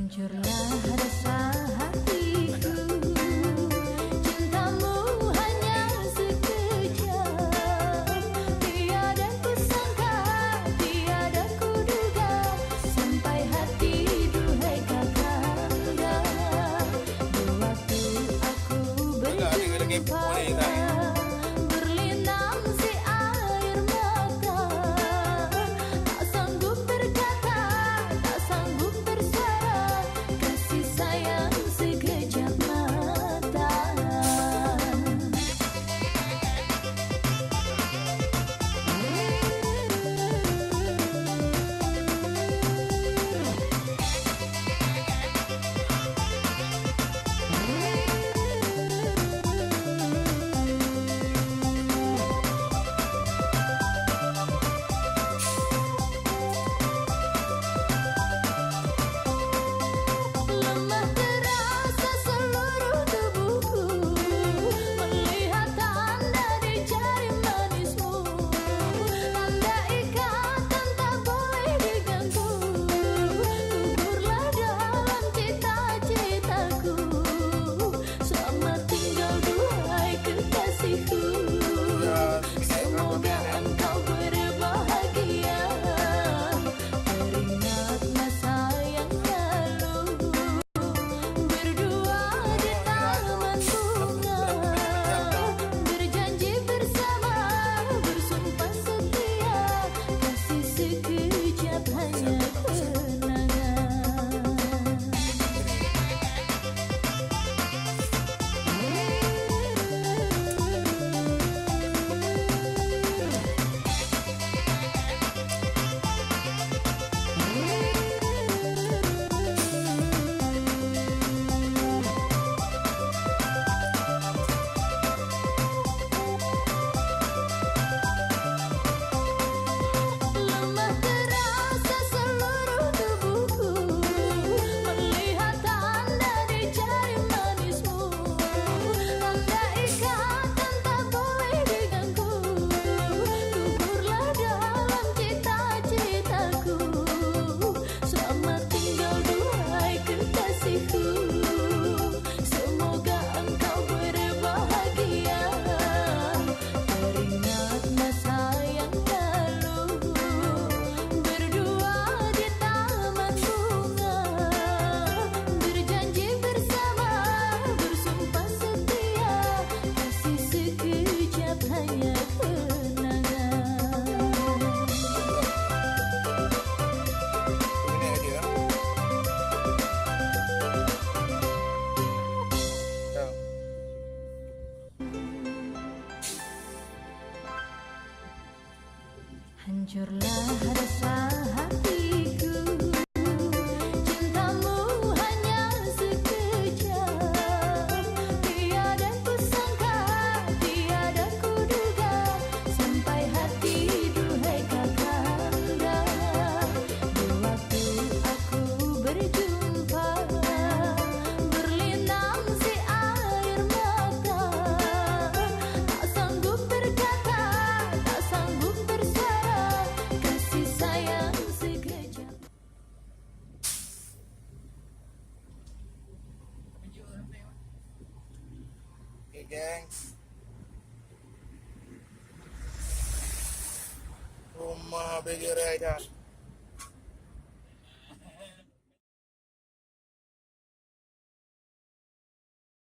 Hancurlah rasa hatiku, cintamu hanya sekejap. Tiada kusangka, tiada kuduga, sampai hati duhai kakanda. Di waktu aku berjumpa, berlinang si air mata. Tak sanggup berkata, tak sanggup bersuara, kasih sayang sekejap mata. Lemah terasa seluruh tubuhku, melihat tanda di jari manismu. Tanda ikatan tak boleh diganggu, gugurlah dalam cita-citaku. Selamat tinggal duhai kekasihku, semoga engkau berbahagia. Teringat masa yang lalu, berdua di taman bunga, berjanji bersama, bersumpah setia, kasih sekejap hanya kenangan. Lemah terasa seluruh tubuhku, melihat tanda di jari manismu. Tanda ikatan tak boleh diganggu, gugurlah dalam cita-citaku. Selamat tinggal duhai kekasihku, semoga engkau berbahagia. Teringat masa yang lalu, berdua di taman bunga, berjanji bersama, bersumpah setia, kasih sekejap hanya kenangan. Hancurlah rasa hatiku, cintamu hanya sekejap. Tiada kusangka, tiada kuduga, sampai hati duhai kakanda. Di waktu aku berjumpa, berlinang si air mata. Tak sanggup berkata, tak sanggup bersuara, kasih sayang sekejap. Oke, gengs. Rumah BG Reda.